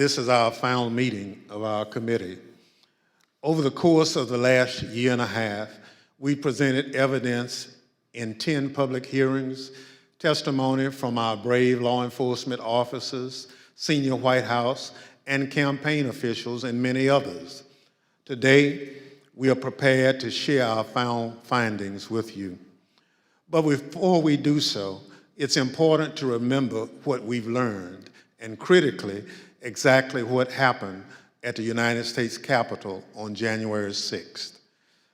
This is our final meeting of our committee. Over the course of the last year and a half, we presented evidence in 10 public hearings, testimony from our brave law enforcement officers, senior White House, and campaign officials, and many others. Today, we are prepared to share our findings with you. But before we do so, it's important to remember what we've learned, and critically, exactly what happened at the United States Capitol on January 6th.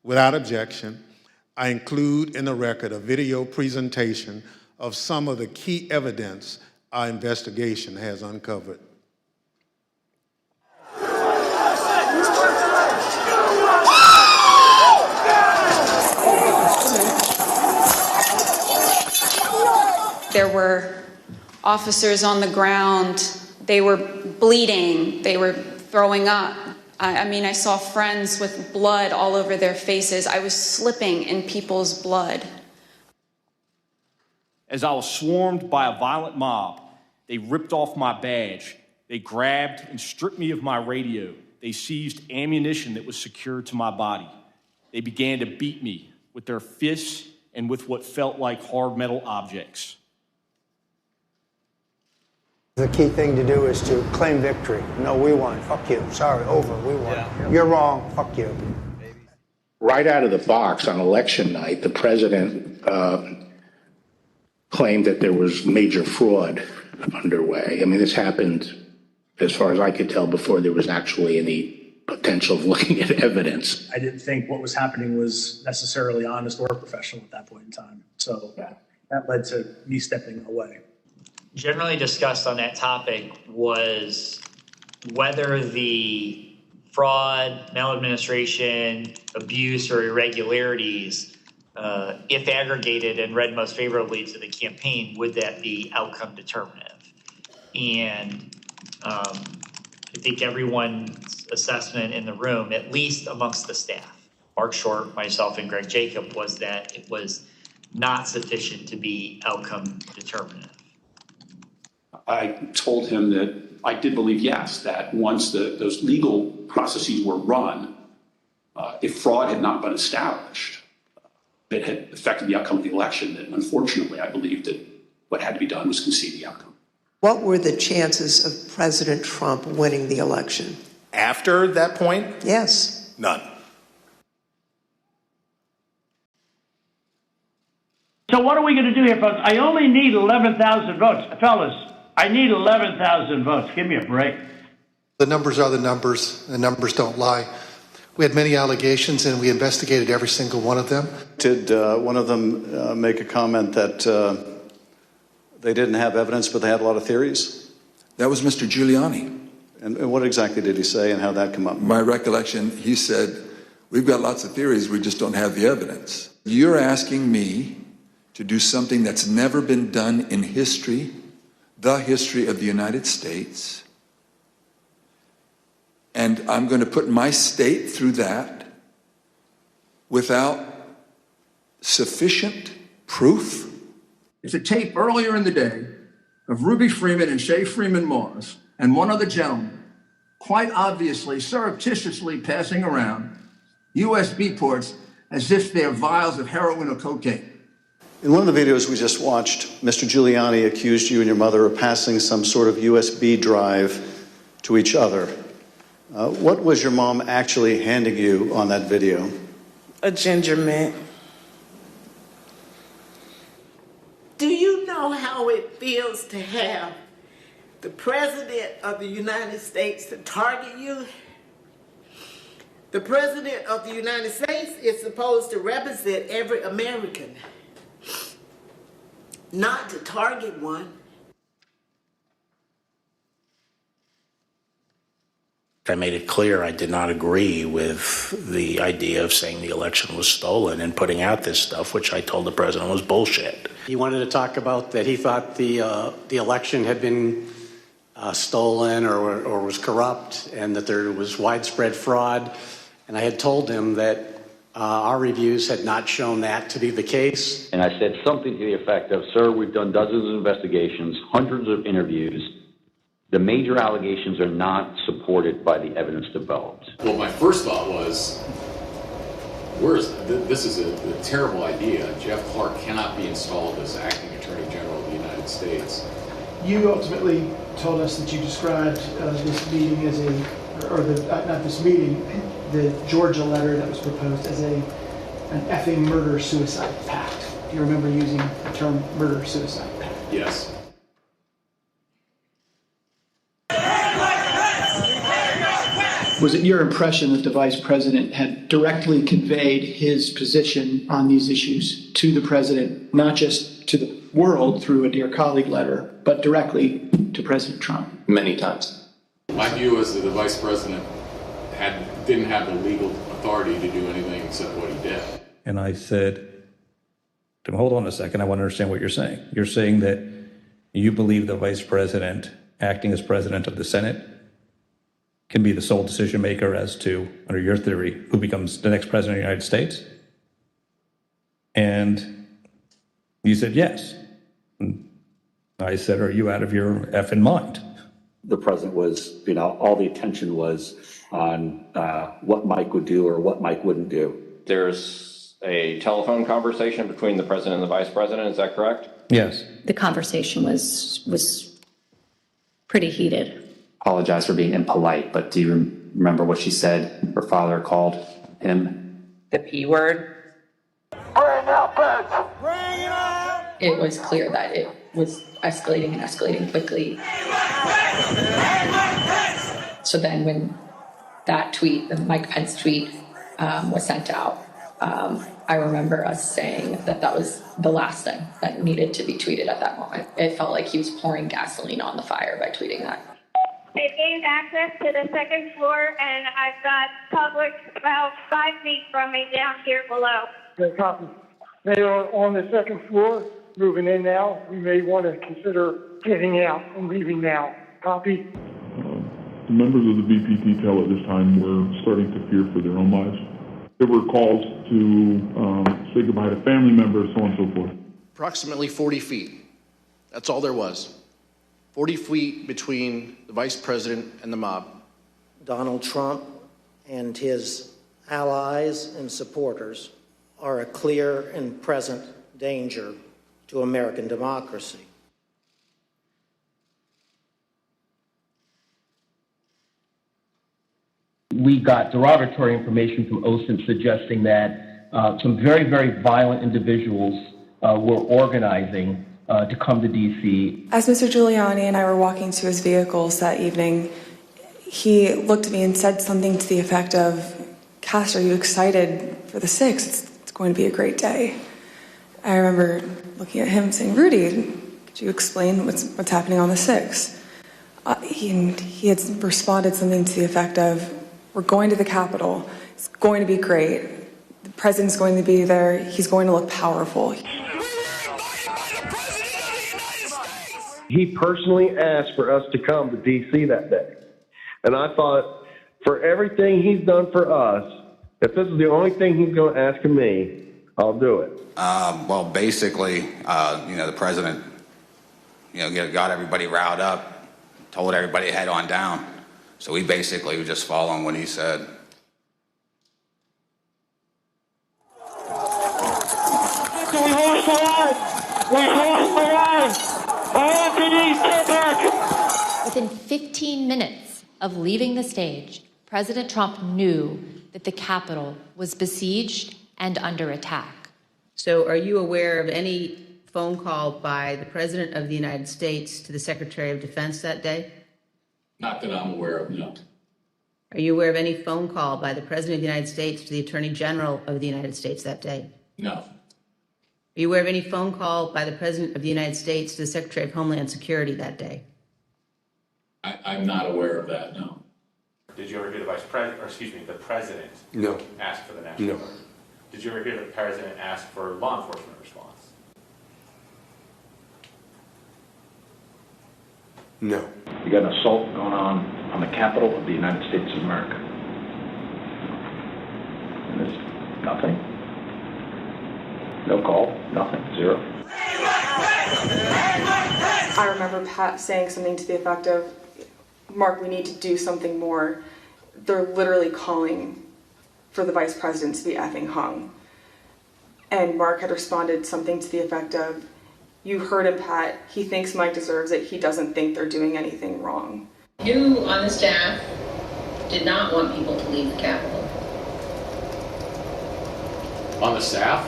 Without objection, I include in the record a video presentation of some of the key evidence our investigation has uncovered. There were officers on the ground. They were bleeding. They were throwing up. I mean, I saw friends with blood all over their faces. I was slipping in people's blood. As I was swarmed by a violent mob, they ripped off my badge. They grabbed and stripped me of my radio. They seized ammunition that was secured to my body. They began to beat me with their fists and with what felt like hard metal objects. The key thing to do is to claim victory. No, we won. Fuck you. Sorry, over. We won. Yeah. You're wrong. Fuck you. Right out of the box on election night, the president claimed that there was major fraud underway. I mean, this happened, as far as I could tell, before there was actually any potential of looking at evidence. I didn't think what was happening was necessarily honest or professional at that point in time. So that led to me stepping away. Generally discussed on that topic was whether the fraud, maladministration, abuse, or irregularities, if aggregated and read most favorably to the campaign, would that be outcome determinative? And I think everyone's assessment in the room, at least amongst the staff, Mark Short, myself, and Greg Jacob, was that it was not sufficient to be outcome determinative. I told him that I did believe, yes, that once those legal processes were run, if fraud had not been established, that had affected the outcome of the election, that unfortunately I believed that what had to be done was concede the outcome. What were the chances of President Trump winning the election? After that point? Yes. None. So what are we going to do here, folks? I only need 11,000 votes. Fellas, I need 11,000 votes. Give me a break. The numbers are the numbers. The numbers don't lie. We had many allegations, and we investigated every single one of them. Did one of them make a comment that they didn't have evidence, but they had a lot of theories? That was Mr. Giuliani. And what exactly did he say, and how that come up? My recollection, he said, we've got lots of theories, we just don't have the evidence. You're asking me to do something that's never been done in history, the history of the United States, and I'm going to put my state through that without sufficient proof? It's a tape earlier in the day of Ruby Freeman and Shay Freeman Moss and one other gentleman quite obviously, surreptitiously passing around USB ports as if they're vials of heroin or cocaine. In one of the videos we just watched, Mr. Giuliani accused you and your mother of passing some sort of USB drive to each other. What was your mom actually handing you on that video? A ginger mint. Do you know how it feels to have the President of the United States to target you? The President of the United States is supposed to represent every American, not to target one. I made it clear I did not agree with the idea of saying the election was stolen and putting out this stuff, which I told the president was bullshit. He wanted to talk about that he thought the election had been stolen or was corrupt, and that there was widespread fraud. And I had told him that our reviews had not shown that to be the case. And I said something to the effect of, sir, we've done dozens of investigations, hundreds of interviews. The major allegations are not supported by the evidence developed. Well, my first thought was, this is a terrible idea. Jeff Clark cannot be installed as acting Attorney General of the United States. You ultimately told us that you described this meeting as not this meeting, the Georgia letter that was proposed as an effing murder-suicide pact. Do you remember using the term murder-suicide pact? Yes. Was it your impression that the Vice President had directly conveyed his position on these issues to the President, not just to the world through a Dear Colleague letter, but directly to President Trump? Many times. My view is that the Vice President didn't have the legal authority to do anything except what he did. And I said, hold on a second, I want to understand what you're saying. You're saying that you believe the Vice President, acting as President of the Senate, can be the sole decision maker as to, under your theory, who becomes the next President of the United States? And you said yes. And I said, are you out of your effing mind? The president was, all the attention was on what Mike would do or what Mike wouldn't do. There's a telephone conversation between the president and the vice president, is that correct? Yes. The conversation was pretty heated. Apologize for being impolite, but do you remember what she said her father called him? The P word. Bring out bitch! Bring it out! It was clear that it was escalating and escalating quickly. So then when that tweet, the Mike Pence tweet, was sent out, I remember us saying that was the last thing that needed to be tweeted at that moment. It felt like he was pouring gasoline on the fire by tweeting that. They've gained access to the second floor, and I've got public about 5 feet from me down here below. Okay, copy. They are on the second floor, moving in now. We may want to consider getting out and leaving now. Copy. The members of the VPT tel at this time were starting to fear for their own lives. There were calls to say goodbye to family members, so on and so forth. Approximately 40 feet. That's all there was. 40 feet between the vice president and the mob. Donald Trump and his allies and supporters are a clear and present danger to American democracy. We got derogatory information from OSINT suggesting that some very, very violent individuals were organizing to come to D.C. As Mr. Giuliani and I were walking to his vehicles that evening, he looked at me and said something to the effect of, Cass, are you excited for the 6th? It's going to be a great day. I remember looking at him saying, Rudy, could you explain what's happening on the 6th? He had responded something to the effect of, we're going to the Capitol. It's going to be great. The president's going to be there. He's going to look powerful. He personally asked for us to come to D.C. that day. And I thought, for everything he's done for us, if this is the only thing he's going to ask of me, I'll do it. Well, basically, the president, got everybody riled up, told everybody to head on down. So we basically were just following what he said. We lost the line! We lost the line! Anthony, get back! Within 15 minutes of leaving the stage, President Trump knew that the Capitol was besieged and under attack. So are you aware of any phone call by the President of the United States to the Secretary of Defense that day? Not that I'm aware of, no. Are you aware of any phone call by the President of the United States to the Attorney General of the United States that day? No. Are you aware of any phone call by the President of the United States to the Secretary of Homeland Security that day? I'm not aware of that, no. Did you ever hear the president No. ask for the National Guard? Did you ever hear the president ask for law enforcement response? No. You got an assault going on the Capitol of the United States of America. And there's nothing. No call, nothing, zero. I remember Pat saying something to the effect of, Mark, we need to do something more, they're literally calling for the vice president to be effing hung. And Mark had responded something to the effect of, you heard him, Pat, he thinks Mike deserves it, he doesn't think they're doing anything wrong. You on the staff did not want people to leave the Capitol. On the staff?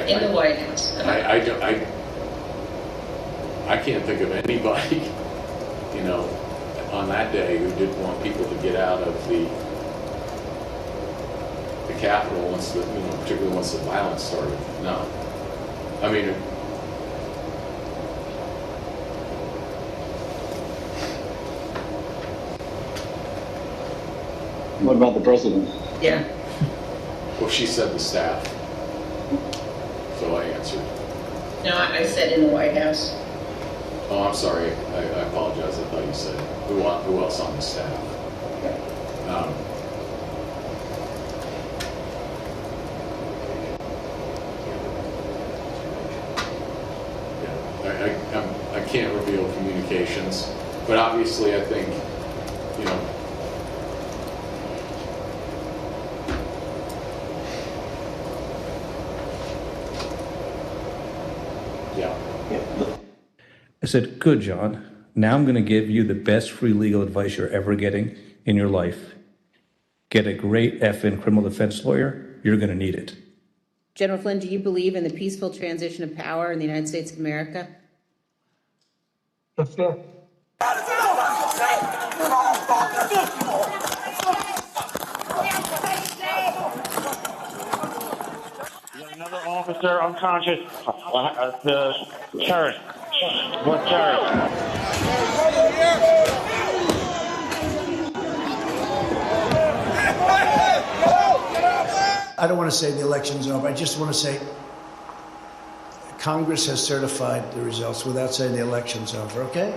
In the White House. I can't think of anybody, you know, on that day who didn't want people to get out of the Capitol once the, you know, particularly once the violence started. No. I mean, what about the president? Yeah. Well, she said the staff. So I answered. No, I said in the White House. Oh, I'm sorry. I apologize. I thought you said who else on the staff. I can't reveal communications, but obviously I think, you know, yeah. I said, good, John. Now I'm going to give you the best free legal advice you're ever getting in your life. Get a great effing criminal defense lawyer. You're going to need it. General Flynn, do you believe in the peaceful transition of power in the United States of America? That's fair. Another officer unconscious. The terrorist. What terrorist? I don't want to say the election's over. I just want to say Congress has certified the results without saying the election's over, okay?